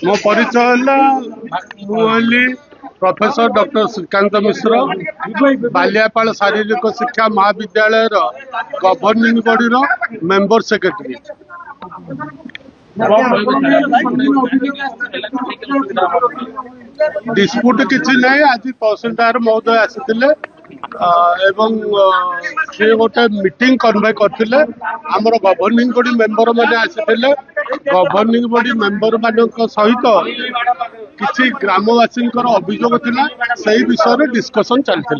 मो परिचय है प्रोफेसर डॉक्टर श्रीकांत मिश्र बालियापाल शारीरिक शिक्षा महाविद्यालय governing body member secretary. Dispute किसी ना आज तहसीलदार महोदय आसी एवं सी गोटे मीटिंग कन्वे करते आमर गवर्निंग बॉडी मेंबर मैंने आसी गवर्निंग बॉडी मेंबर मान सहित किसी ग्रामवासी अभियोग थिला से विषय में डिस्कसन चलता।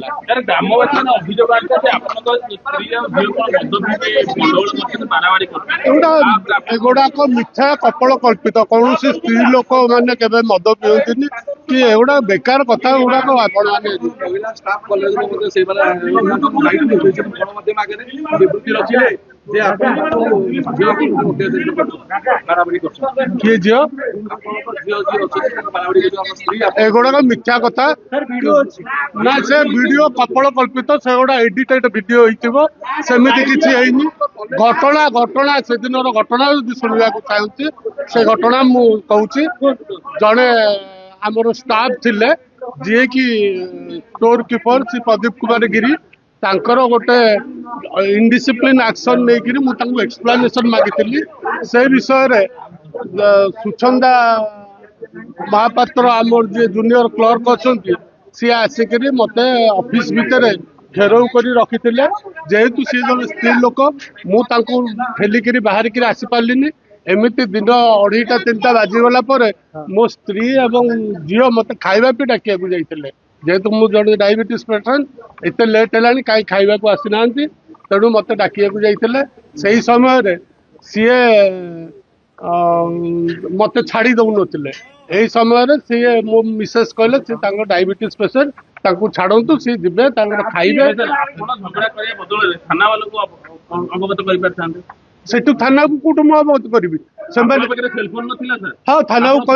एगुड़ाक मिथ्या कपल कल्पित कौन स्त्री लोक मैंने के मद पिंटनी कि एगुड़ा बेकार कथा गुड़ाक किए झील एगुड़ाक मिथ्या कथा ना से वीडियो कपल कल्पित से गुड़ा एडिटेड वीडियो सेमती किसी घटना घटना से दिन घटना शुणा चाहूँगी से घटना मु कहूँ जड़े आमर स्टाफ थिले जी कि स्टोर कीपर श्री प्रदीप कुमार गिरी तांकर गोटे इनडिसिप्लिन एक्शन नहीं एक्सप्लेनेशन मागी से विषय रे सुचंदा महापात्र आमर जी जूनियर क्लर्क अच्छा सी आसिक मत ऑफिस भितर घेराव कर रखी जेहेतु सी जन स्त्री लोक मुझे बाहर आसी पार्ली एमती दिन 2:30 3टा बाजीगला मो स्त्री एवं झील मत खावा भी डाकिया जाते जेहेतु मुझे जड़े डायबिटीज पेसेंट एत लेट है कहीं खावा को आसी ना तेणु मत डाकिया जाते से समय सी मत छाड़ी दौन यही समय सी मो मिसेस कहले सी डायबिटीज पेसेंट छाड़ू सी जीवे खाइबे सेठू थाना को कौटू मुझे अवगत करी हाँ थाना को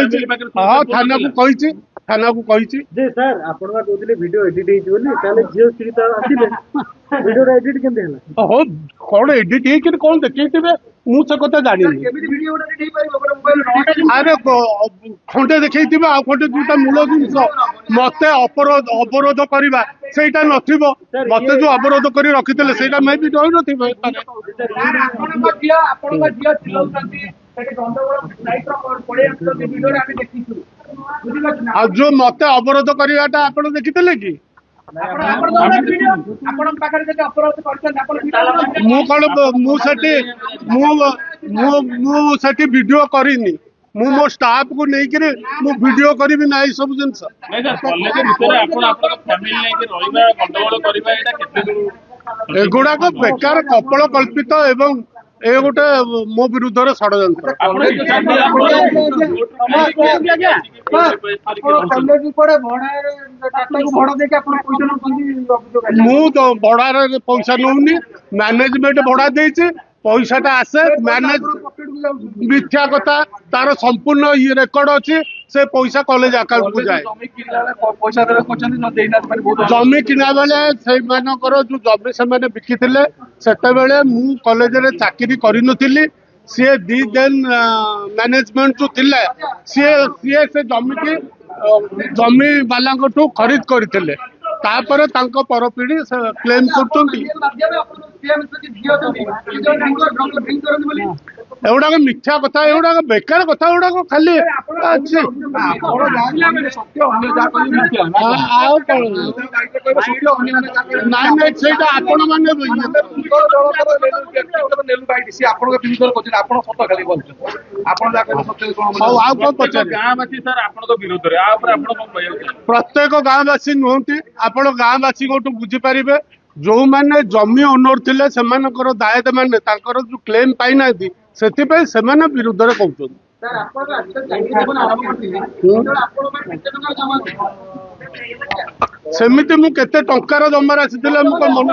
हाँ थाना को कही थाना को कही सर आपण कहते वीडियो एडिट झील स्त्री तो आसिले वीडियो एडिट केमती है हो कौन एडिट है कौन देखते मुझे कथा जानी अरे खंडे देखते आ खंडे जोटा मूल जिन मत अवरोध करवा सेटा नथिबो मत जो अवरोध कर रखिते सेटा मैं भी डर नथिबो जो मत अवरोध करवाटा आप देखते कि मुझे वीडियो करनी मो स्टाफ को लेकर वीडियो करी ना सब जिनस एगुड़ाक बेकार कपल कल्पित एवं ए गोटे मो विरुद्ध षड्यंत्र मु भड़ार पैसा नौनी मैनेजमेंट भड़ा देती पैसाटा आसे मैनेज मिथ्या कथा तार संपूर्ण रेकर्ड अच्छी से पैसा कॉलेज अकाउंट को जाए जमी किना बेले से जो जमी से बिकी से कॉलेज रे चाकरी करी सी दी देन मैनेजमेंट जो थिले सी से जमी की जमी वाला खरीद करते तापर परपीढ़ी क्लेम एगुड़ाक मिथ्या कथा एगुड़ाक बेकार कथा गुड़ाक खाली प्रत्येक गाँववासी नुहति आपण गाँववासी बुझीपारे जो मैंने जमी ओनर थे से दायद मैंने जो क्लेम पाई से विरुद्ध कहते सेमिति मुझे टंकार जमार आसी मन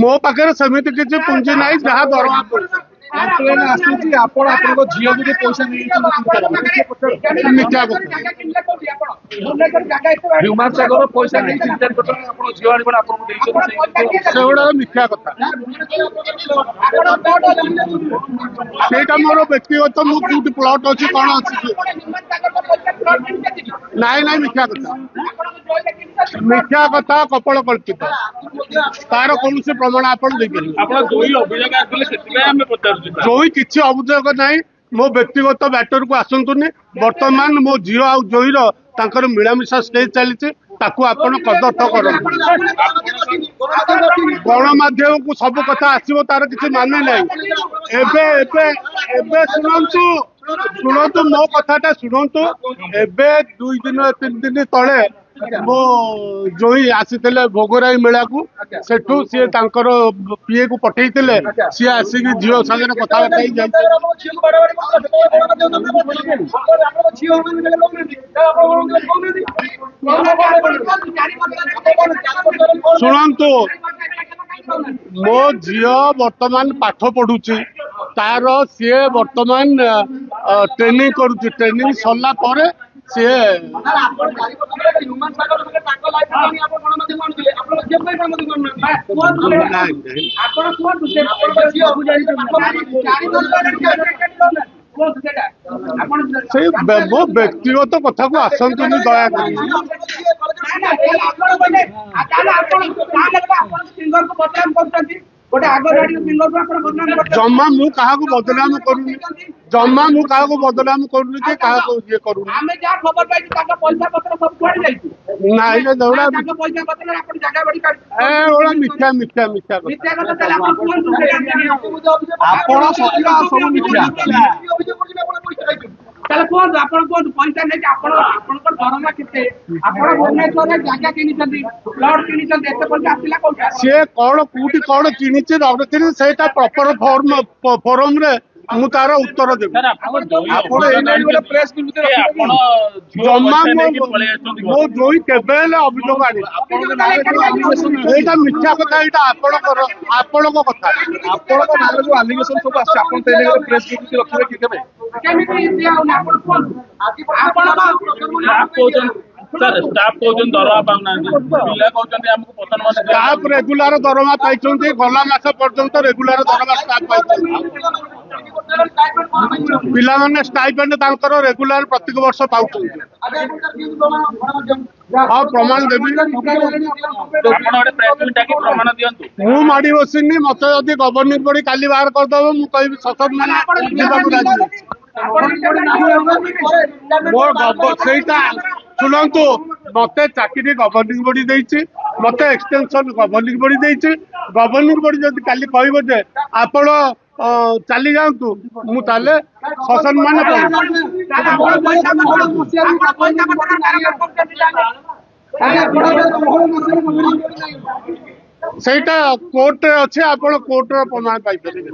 मो पाखे सेमती किसी पुंजी ना जहाँ दरमा କମ୍ପ୍ଲେନ ଆସୁଛି ଆପଣ ଆପଣଙ୍କ ଝିଅକୁ ବି ପଇସା ନେଇଛନ୍ତି ମିଥ୍ୟା କଥା। ହ୍ୟୁମାନ ସାଗର ପଇସା ନେଇ 3-4 କୋଟି ଟଙ୍କା ଆପଣ ଝିଅ ଆଣିବ ଆପଣଙ୍କୁ ଦେଇଛନ୍ତି ସେଗୁଡାକ ମିଥ୍ୟା କଥା। ସେଇଟା ମୋର ବ୍ୟକ୍ତିଗତ, ମୁଁ କୋଉଠି ପ୍ଲଟ ଅଛି କଣ ଅଛି ନାଇଁ ନାଇଁ ମିଥ୍ୟା କଥା, ମିଥ୍ୟା କଥା, କପଳ କଳ୍ପିତ, ତାର କୌଣସି ପ୍ରମାଣ ଆପଣ ଦେଇପାରିବେ। ଜୋଇ କିଛି ଅଭିଯୋଗ ନାହିଁ, ମୋ ବ୍ୟକ୍ତିଗତ ମ୍ୟାଟରକୁ ଆସନ୍ତୁନି। ବର୍ତ୍ତମାନ ମୋ ଝିଅ ଆଉ ଜୋଇର ତାଙ୍କର ମିଳାମିଶା ଷ୍ଟେଜ ଚାଲିଛି, ତାକୁ ଆପଣ କଦର୍ଥ କରନ୍ତୁ। ଗଣମାଧ୍ୟମକୁ ସବୁ କଥା ଆସିବ ତାର କିଛି ମାନେ ନାହିଁ। ଏବେ ଏବେ ଏବେ ଶୁଣନ୍ତୁ ଶୁଣନ୍ତୁ ମୋ କଥାଟା ଶୁଣନ୍ତୁ। ଏବେ 2 ଦିନ 3 ଦିନ ତଳେ ମୋ ଜୋଇ ଆସିଥିଲେ ଭୋଗରାଇ ମେଳାକୁ, ସେଠୁ ସିଏ ତାଙ୍କର ପିଏ କୁ ପଠେଇଥିଲେ, ସିଏ ଆସିକି ଝିଅ ସାଙ୍ଗରେ କଥାବାର୍ତ୍ତା ହେଇ ଯାଇଥିଲେ। ଶୁଣନ୍ତୁ ମୋ ଝିଅ ବର୍ତ୍ତମାନ ପାଠ ପଢୁଛି, ତାର ସିଏ ବର୍ତ୍ତମାନ ଟ୍ରେନିଂ କରୁଛି, ଟ୍ରେନିଂ ସରିଲା ପରେ ସିଏ ସେଇ ମୋ ବ୍ୟକ୍ତିଗତ କଥାକୁ ଆସନ୍ତୁନି ଦୟାକରି। ଜମା ମୁଁ କାହାକୁ ବଦନାମ କରୁନି, ଜମା ମୁଁ କାହାକୁ ବଦନାମ କରୁନି କି କାହାକୁ ଇଏ କରୁନି। ନାଇଁ ଦୌଡ଼ା ମିଥ୍ୟା ମିଥ୍ୟା ମିଥ୍ୟା ଆପଣ ସବୁ ମିଥ୍ୟା। ତାହେଲେ କୁହନ୍ତୁ, ଆପଣ କୁହନ୍ତୁ, ପଇସା ନେଇକି ଆପଣଙ୍କର ଦରମା କେତେ? ଆପଣ ଭୁବନେଶ୍ୱରରେ ଜାଗା କିଣିଛନ୍ତି, ପ୍ଲଟ କିଣିଛନ୍ତି, ଏତେ ପଇସା ଆସିଲା କୋଉଠି? ସିଏ କଣ କୋଉଠି କଣ କିଣିଛି ସେଇଟା ପ୍ରପର ଫୋରମରେ ମୁଁ ତାର ଉତ୍ତର ଦେବି। ଜମା ମୋ ଜୋଇ କେବେ ହେଲେ ଅଭିଯୋଗ ଆଣିବ, ଏଇଟା ମିଥ୍ୟା କଥା, ଏଇଟା ଆପଣଙ୍କ କଥା। ଆପଣଙ୍କ ନାଁରେ ଯୋଉ ଆଲିଗେସନ ସବୁ ଆସିଛି, ଆପଣ ତ ଏଇ ପ୍ରେସ ବିବୃତ୍ତି ରଖିବେ କି କେବେ? ଷ୍ଟାଫ ରେଗୁଲାର ଦରମା ପାଇଛନ୍ତି, ଗଲା ମାସ ପର୍ଯ୍ୟନ୍ତ ରେଗୁଲାର ଦରମା ଷ୍ଟାଫ ପାଇଛନ୍ତି। ପିଲାମାନେ ଷ୍ଟାଇପେଣ୍ଡ ତାଙ୍କର ରେଗୁଲାର ପ୍ରତ୍ୟେକ ବର୍ଷ ପାଉଛନ୍ତି। ହଁ ପ୍ରମାଣ ଦେବି। ମୁଁ ମାଡି ବସିନି, ମତେ ଯଦି ଗଭର୍ଣ୍ଣିଂ ବଡି କାଲି ବାହାର କରିଦବ, ମୁଁ କହିବି ସଶବ୍ଦ ମାନେ ଯିବାକୁ ରାଜି ଅଛି। ସେଇଟା ଶୁଣନ୍ତୁ, ମତେ ଚାକିରି ଗଭର୍ଣ୍ଣିଂ ବଡି ଦେଇଛି, ମତେ ଏକ୍ସଟେନସନ ଗଭର୍ଣ୍ଣିଂ ବଡି ଦେଇଛି। ଗଭର୍ଣ୍ଣିଂ ବଡି ଯଦି କାଲି କହିବ ଯେ ଆପଣ ଚାଲି ଯାଆନ୍ତୁ, ମୁଁ ତାହେଲେ ସସମ୍ମାନ ସେଇଟା କୋର୍ଟରେ ଅଛି, ଆପଣ କୋର୍ଟର ପ୍ରମାଣ ପାଇପାରିବେ।